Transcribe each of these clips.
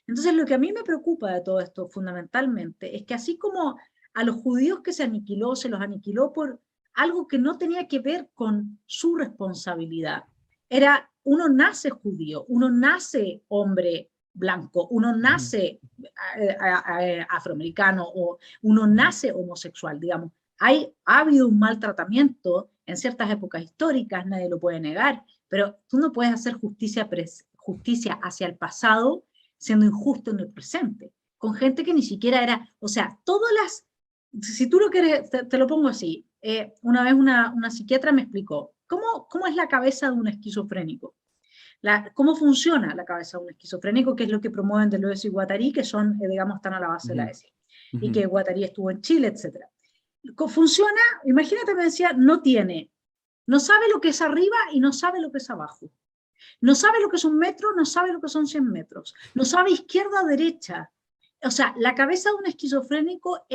Entonces, lo que a mí me preocupa de todo esto fundamentalmente es que así como a los judíos que se los aniquiló por algo que no tenía que ver con su responsabilidad. Era, uno nace judío, uno nace hombre blanco, uno nace afroamericano o uno nace homosexual, digamos. Ha habido un maltratamiento en ciertas épocas históricas, nadie lo puede negar, pero tú no puedes hacer justicia hacia el pasado siendo injusto en el presente, con gente que ni siquiera era, o sea, todas las, si tú lo quieres, te lo pongo así, una vez una psiquiatra me explicó, ¿cómo es la cabeza de un esquizofrénico? ¿Cómo funciona la cabeza de un esquizofrénico? Que es lo que promueven Deleuze y Guattari, que son, digamos, están a la base de la ESI, y que Guattari estuvo en Chile, etc. Funciona, imagínate, me decía, no sabe lo que es arriba y no sabe lo que es abajo. No sabe lo que es un metro, no sabe lo que son 100 metros. No sabe izquierda o derecha. O sea, la cabeza de un esquizofrénico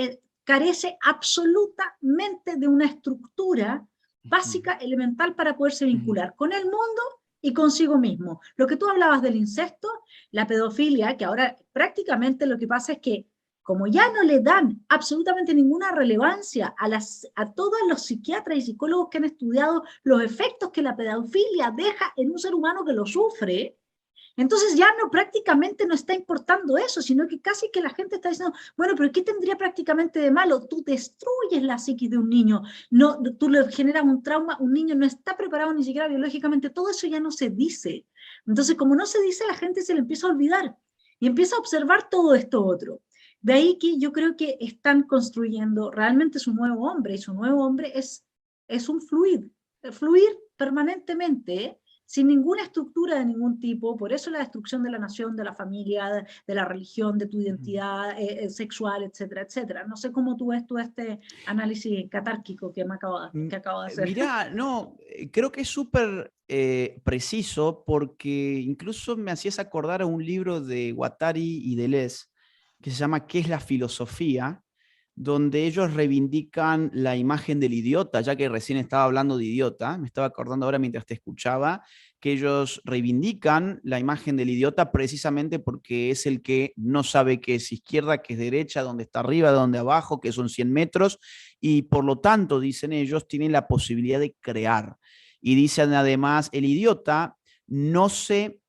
carece absolutamente de una estructura básica, elemental, para poderse vincular con el mundo y consigo mismo. Lo que tú hablabas del incesto, la pedofilia, que ahora prácticamente lo que pasa es que como ya no le dan absolutamente ninguna relevancia a todos los psiquiatras y psicólogos que han estudiado los efectos que la pedofilia deja en un ser humano que lo sufre, entonces ya no, prácticamente no está importando eso, sino que casi que la gente está diciendo, bueno, pero ¿qué tendría prácticamente de malo? Tú destruyes la psiquis de un niño, no, tú le generas un trauma, un niño no está preparado ni siquiera biológicamente, todo eso ya no se dice. Entonces, como no se dice, la gente se le empieza a olvidar y empieza a observar todo esto otro. De ahí que yo creo que están construyendo realmente su nuevo hombre, y su nuevo hombre es un fluir permanentemente, ¿eh? Sin ninguna estructura de ningún tipo. Por eso la destrucción de la nación, de la familia, de la religión, de tu identidad sexual, etcétera, etcétera. No sé cómo tú ves tú este análisis catárquico que acabo de hacer. Mirá, no, creo que es súper preciso, porque incluso me hacías acordar a un libro de Guattari y Deleuze que se llama ¿Qué es la filosofía?, donde ellos reivindican la imagen del idiota, ya que recién estaba hablando de idiota, me estaba acordando ahora mientras te escuchaba, que ellos reivindican la imagen del idiota precisamente porque es el que no sabe qué es izquierda, qué es derecha, dónde está arriba, dónde abajo, que son 100 metros, y por lo tanto, dicen ellos, tiene la posibilidad de crear. Y dicen además, el idiota no se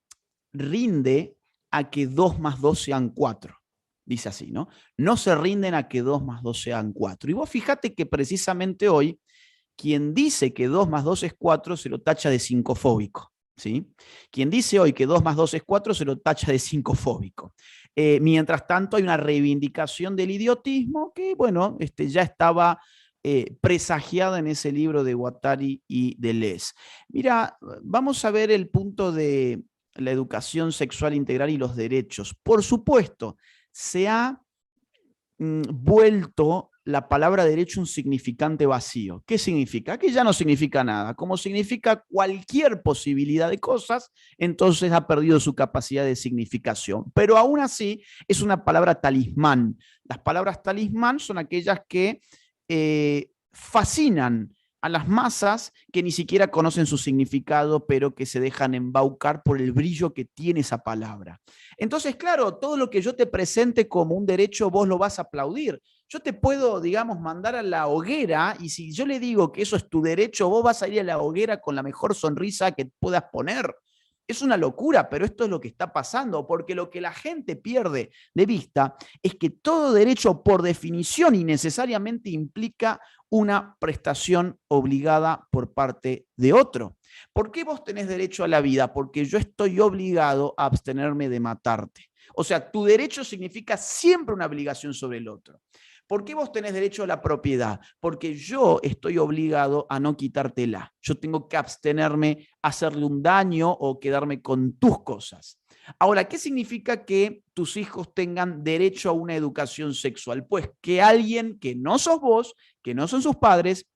rinde a que 2 más 2 sean 4. Dice así, ¿no? No se rinden a que 2 más 2 sean 4. Y vos fíjate que precisamente hoy, quien dice que 2 más 2 es 4 se lo tacha de cincofóbico, ¿sí? Quien dice hoy que 2 más 2 es 4 se lo tacha de cincofóbico. Mientras tanto, hay una reivindicación del idiotismo que, bueno, ya estaba presagiada en ese libro de Guattari y Deleuze. Mira, vamos a ver el punto de la educación sexual integral y los derechos. Por supuesto, se ha vuelto la palabra derecho un significante vacío. ¿Qué significa? Que ya no significa nada. Como significa cualquier posibilidad de cosas, entonces ha perdido su capacidad de significación. Pero aún así es una palabra talismán. Las palabras talismán son aquellas que fascinan a las masas que ni siquiera conocen su significado, pero que se dejan embaucar por el brillo que tiene esa palabra. Entonces, claro, todo lo que yo te presente como un derecho, vos lo vas a aplaudir. Yo te puedo, digamos, mandar a la hoguera, y si yo le digo que eso es tu derecho, vos vas a ir a la hoguera con la mejor sonrisa que puedas poner. Es una locura, pero esto es lo que está pasando, porque lo que la gente pierde de vista es que todo derecho, por definición y necesariamente, implica una prestación obligada por parte de otro. ¿Por qué vos tenés derecho a la vida? Porque yo estoy obligado a abstenerme de matarte. O sea, tu derecho significa siempre una obligación sobre el otro. ¿Por qué vos tenés derecho a la propiedad? Porque yo estoy obligado a no quitártela. Yo tengo que abstenerme, hacerle un daño o quedarme con tus cosas. Ahora, ¿qué significa que tus hijos tengan derecho a una educación sexual? Pues que alguien que no sos vos, que no son sus padres,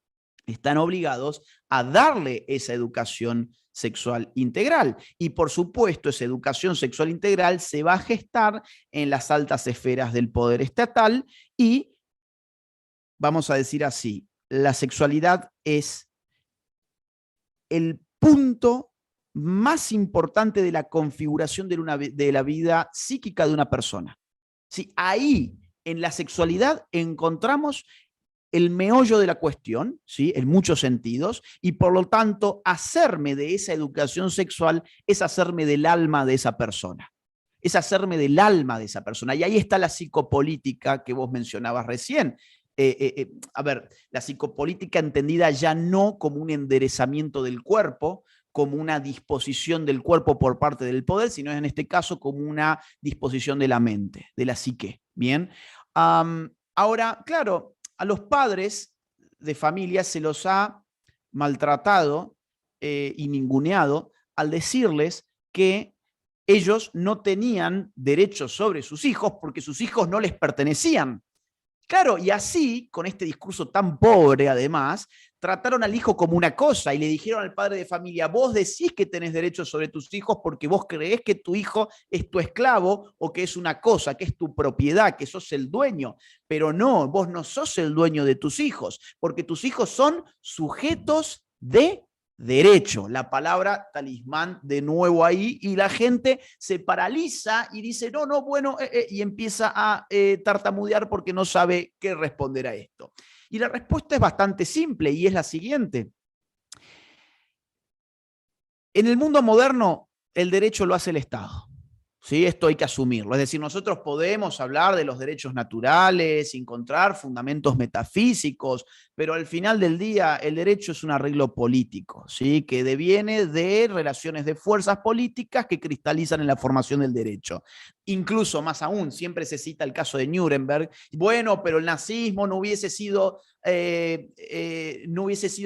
están obligados a darle esa educación sexual integral. Y por supuesto, esa educación sexual integral se va a gestar en las altas esferas del poder estatal y, vamos a decir así, la sexualidad es el punto más importante de la configuración de la vida psíquica de una persona. ¿Sí? Ahí, en la sexualidad, encontramos el meollo de la cuestión, ¿sí? En muchos sentidos, y por lo tanto, hacerme de esa educación sexual es hacerme del alma de esa persona. Es hacerme del alma de esa persona. Y ahí está la psicopolítica que vos mencionabas recién. A ver, la psicopolítica entendida ya no como un enderezamiento del cuerpo, como una disposición del cuerpo por parte del poder, sino en este caso como una disposición de la mente, de la psique. Bien. Ahora, claro, a los padres de familia se los ha maltratado y ninguneado al decirles que ellos no tenían derechos sobre sus hijos porque sus hijos no les pertenecían. Claro, y así, con este discurso tan pobre además, trataron al hijo como una cosa y le dijeron al padre de familia, vos decís que tenés derechos sobre tus hijos porque vos creés que tu hijo es tu esclavo o que es una cosa, que es tu propiedad, que sos el dueño, pero no, vos no sos el dueño de tus hijos, porque tus hijos son sujetos de derecho, la palabra talismán de nuevo ahí, y la gente se paraliza y dice, no, no, bueno, y empieza a tartamudear porque no sabe qué responder a esto. Y la respuesta es bastante simple y es la siguiente. En el mundo moderno, el derecho lo hace el Estado. ¿Sí? Esto hay que asumirlo. Es decir, nosotros podemos hablar de los derechos naturales, encontrar fundamentos metafísicos, pero al final del día el derecho es un arreglo político, ¿sí? Que deviene de relaciones de fuerzas políticas que cristalizan en la formación del derecho. Incluso más aún, siempre se cita el caso de Nuremberg. Bueno, pero el nazismo no hubiese sido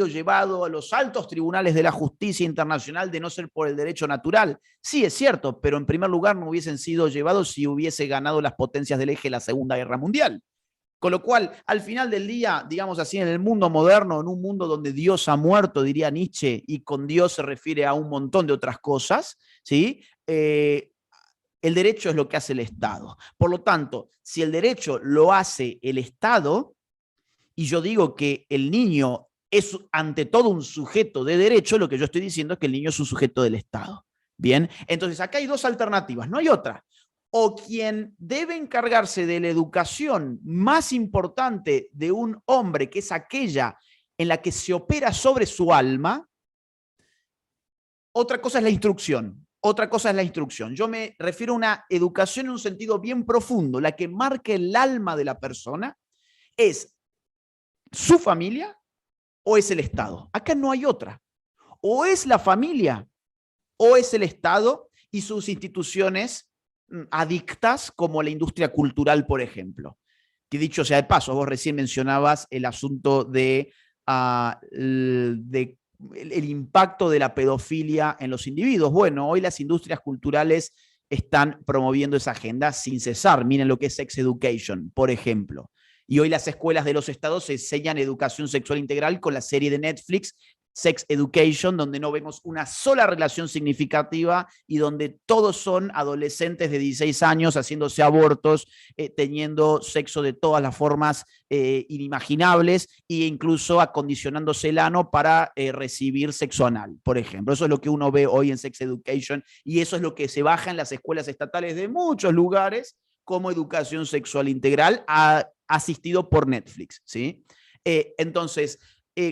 llevado a los altos tribunales de la justicia internacional de no ser por el derecho natural. Sí, es cierto, pero en primer lugar no hubiesen sido llevados si hubiese ganado las potencias del eje la Segunda Guerra Mundial. Con lo cual, al final del día, digamos así, en el mundo moderno, en un mundo donde Dios ha muerto, diría Nietzsche, y con Dios se refiere a un montón de otras cosas, ¿sí? El derecho es lo que hace el Estado. Por lo tanto, si el derecho lo hace el Estado, y yo digo que el niño es ante todo un sujeto de derecho, lo que yo estoy diciendo es que el niño es un sujeto del Estado. Bien, entonces acá hay dos alternativas, no hay otra. O quien debe encargarse de la educación más importante de un hombre, que es aquella en la que se opera sobre su alma, otra cosa es la instrucción. Otra cosa es la instrucción. Yo me refiero a una educación en un sentido bien profundo, la que marque el alma de la persona, es su familia o es el Estado. Acá no hay otra. O es la familia o es el Estado y sus instituciones adictas como la industria cultural, por ejemplo. Que dicho sea de paso, vos recién mencionabas el asunto de el impacto de la pedofilia en los individuos. Bueno, hoy las industrias culturales están promoviendo esa agenda sin cesar. Miren lo que es sex education, por ejemplo. Y hoy las escuelas de los estados enseñan educación sexual integral con la serie de Netflix Sex Education, donde no vemos una sola relación significativa y donde todos son adolescentes de 16 años haciéndose abortos, teniendo sexo de todas las formas inimaginables e incluso acondicionándose el ano para recibir sexo anal, por ejemplo. Eso es lo que uno ve hoy en Sex Education y eso es lo que se baja en las escuelas estatales de muchos lugares como educación sexual integral asistido por Netflix, ¿sí? Entonces,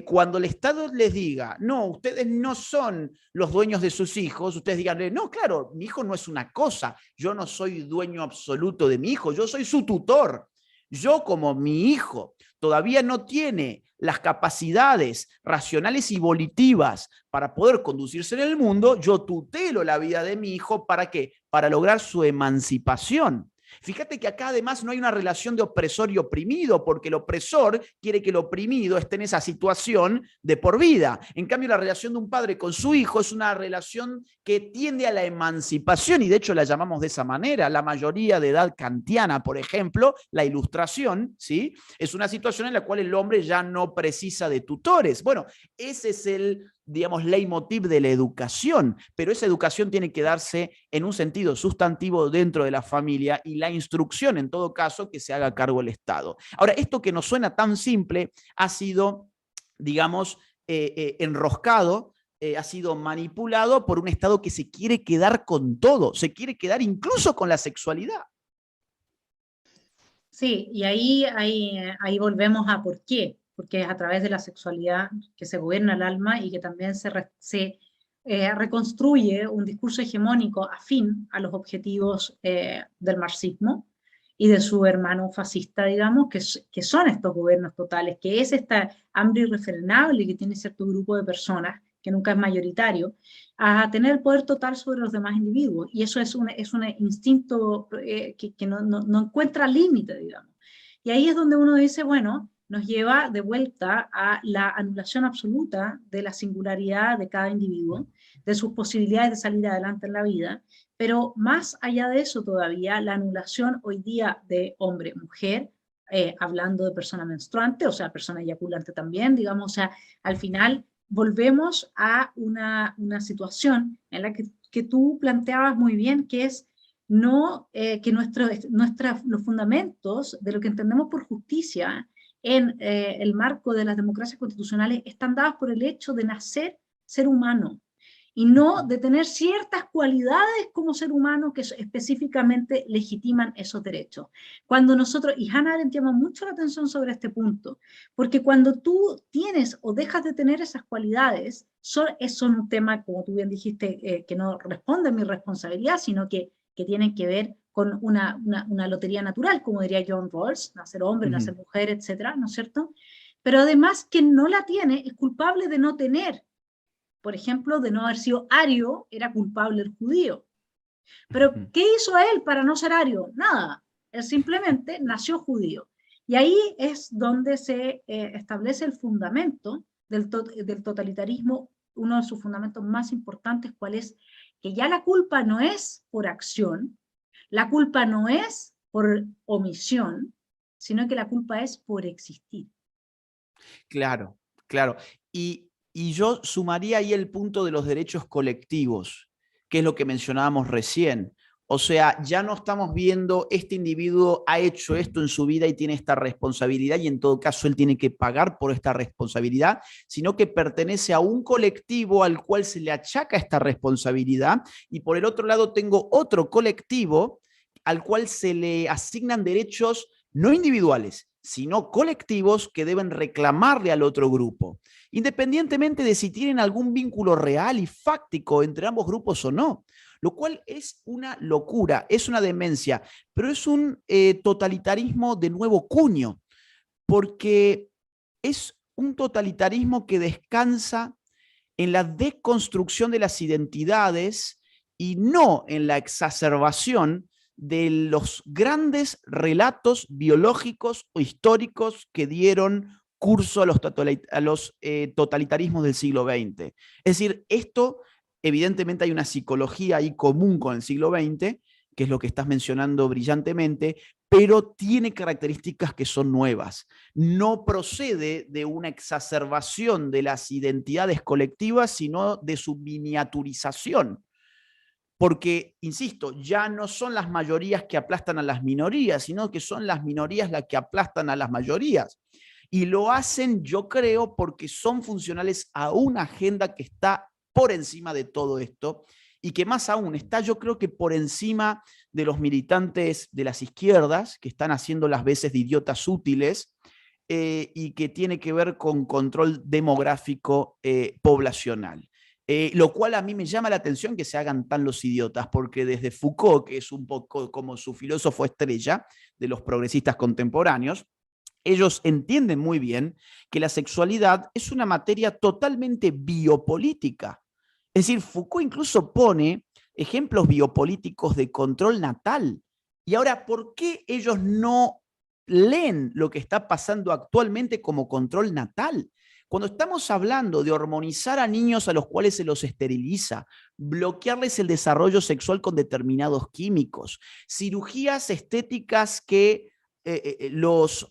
cuando el Estado les diga, no, ustedes no son los dueños de sus hijos, ustedes digan, no, claro, mi hijo no es una cosa, yo no soy dueño absoluto de mi hijo, yo soy su tutor. Yo como mi hijo todavía no tiene las capacidades racionales y volitivas para poder conducirse en el mundo, yo tutelo la vida de mi hijo, ¿para qué? Para lograr su emancipación. Fíjate que acá además no hay una relación de opresor y oprimido, porque el opresor quiere que el oprimido esté en esa situación de por vida. En cambio, la relación de un padre con su hijo es una relación que tiende a la emancipación, y de hecho la llamamos de esa manera. La mayoría de edad kantiana, por ejemplo, la ilustración, ¿sí? Es una situación en la cual el hombre ya no precisa de tutores. Bueno, ese es el, digamos, leitmotiv de la educación, pero esa educación tiene que darse en un sentido sustantivo dentro de la familia y la instrucción, en todo caso, que se haga cargo el Estado. Ahora, esto que nos suena tan simple ha sido, digamos, enroscado ha sido manipulado por un Estado que se quiere quedar con todo, se quiere quedar incluso con la sexualidad. Sí, y ahí volvemos a por qué, porque es a través de la sexualidad que se gobierna el alma y que también se reconstruye un discurso hegemónico afín a los objetivos del marxismo y de su hermano fascista, digamos, que son estos gobiernos totales, que es esta hambre irrefrenable que tiene cierto grupo de personas, que nunca es mayoritario, a tener el poder total sobre los demás individuos. Y eso es un instinto que no encuentra límite, digamos. Y ahí es donde uno dice, bueno, nos lleva de vuelta a la anulación absoluta de la singularidad de cada individuo, de sus posibilidades de salir adelante en la vida, pero más allá de eso todavía, la anulación hoy día de hombre-mujer, hablando de persona menstruante, o sea, persona eyaculante también, digamos, o sea, al final volvemos a una situación en la que tú planteabas muy bien, que es no que los fundamentos de lo que entendemos por justicia en el marco de las democracias constitucionales están dados por el hecho de nacer ser humano y no de tener ciertas cualidades como ser humano que específicamente legitiman esos derechos. Cuando nosotros, y Hannah Arendt llama mucho la atención sobre este punto, porque cuando tú tienes o dejas de tener esas cualidades, son un tema, como tú bien dijiste, que no responde a mi responsabilidad, sino que tienen que ver con una lotería natural, como diría John Rawls, nacer hombre, nacer mujer, etcétera, ¿no es cierto? Pero además, quien no la tiene es culpable de no tener. Por ejemplo, de no haber sido ario, era culpable el judío. Pero, ¿qué hizo él para no ser ario? Nada. Él simplemente nació judío. Y ahí es donde se establece el fundamento del totalitarismo, uno de sus fundamentos más importantes, cuál es que ya la culpa no es por acción, la culpa no es por omisión, sino que la culpa es por existir. Claro, claro. Y yo sumaría ahí el punto de los derechos colectivos, que es lo que mencionábamos recién. O sea, ya no estamos viendo este individuo ha hecho esto en su vida y tiene esta responsabilidad y en todo caso él tiene que pagar por esta responsabilidad, sino que pertenece a un colectivo al cual se le achaca esta responsabilidad y por el otro lado tengo otro colectivo al cual se le asignan derechos no individuales, sino colectivos que deben reclamarle al otro grupo, independientemente de si tienen algún vínculo real y fáctico entre ambos grupos o no. Lo cual es una locura, es una demencia, pero es un totalitarismo de nuevo cuño, porque es un totalitarismo que descansa en la deconstrucción de las identidades y no en la exacerbación de los grandes relatos biológicos o históricos que dieron curso a los totalitarismos del siglo XX. Es decir, esto evidentemente hay una psicología ahí común con el siglo XX, que es lo que estás mencionando brillantemente, pero tiene características que son nuevas. No procede de una exacerbación de las identidades colectivas, sino de su miniaturización. Porque, insisto, ya no son las mayorías que aplastan a las minorías, sino que son las minorías las que aplastan a las mayorías. Y lo hacen, yo creo, porque son funcionales a una agenda que está por encima de todo esto y que más aún está, yo creo que por encima de los militantes de las izquierdas que están haciendo las veces de idiotas útiles y que tiene que ver con control demográfico poblacional. Lo cual a mí me llama la atención que se hagan tan los idiotas, porque desde Foucault, que es un poco como su filósofo estrella de los progresistas contemporáneos, ellos entienden muy bien que la sexualidad es una materia totalmente biopolítica. Es decir, Foucault incluso pone ejemplos biopolíticos de control natal. Y ahora, ¿por qué ellos no leen lo que está pasando actualmente como control natal? Cuando estamos hablando de hormonizar a niños a los cuales se los esteriliza, bloquearles el desarrollo sexual con determinados químicos, cirugías estéticas que los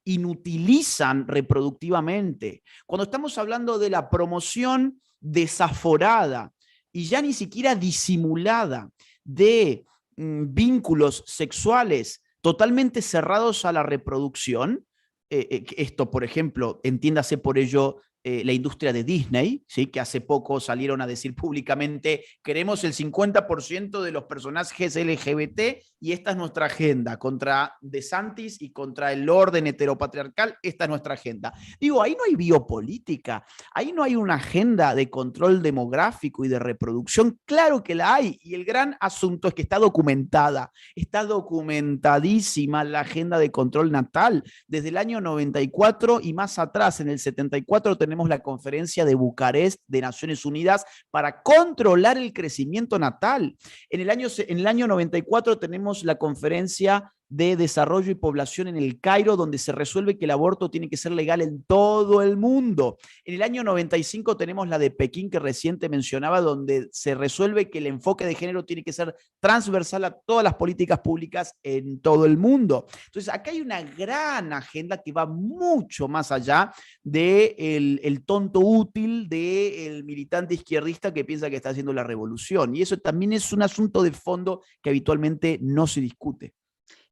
inutilizan reproductivamente, cuando estamos hablando de la promoción desaforada y ya ni siquiera disimulada de vínculos sexuales totalmente cerrados a la reproducción, esto, por ejemplo, entiéndase por ello la industria de Disney, ¿sí? Que hace poco salieron a decir públicamente, queremos el 50% de los personajes LGBT y esta es nuestra agenda, contra DeSantis y contra el orden heteropatriarcal, esta es nuestra agenda. Digo, ahí no hay biopolítica, ahí no hay una agenda de control demográfico y de reproducción, claro que la hay, y el gran asunto es que está documentadísima la agenda de control natal, desde el año 94 y más atrás, en el 74 tenemos la conferencia de Bucarest de Naciones Unidas para controlar el crecimiento natal. En el año 94 tenemos la conferencia de Desarrollo y Población en el Cairo, donde se resuelve que el aborto tiene que ser legal en todo el mundo. En el año 95 tenemos la de Pekín, que reciente mencionaba, donde se resuelve que el enfoque de género tiene que ser transversal a todas las políticas públicas en todo el mundo. Entonces, acá hay una gran agenda que va mucho más allá del el tonto útil del militante izquierdista que piensa que está haciendo la revolución. Y eso también es un asunto de fondo que habitualmente no se discute.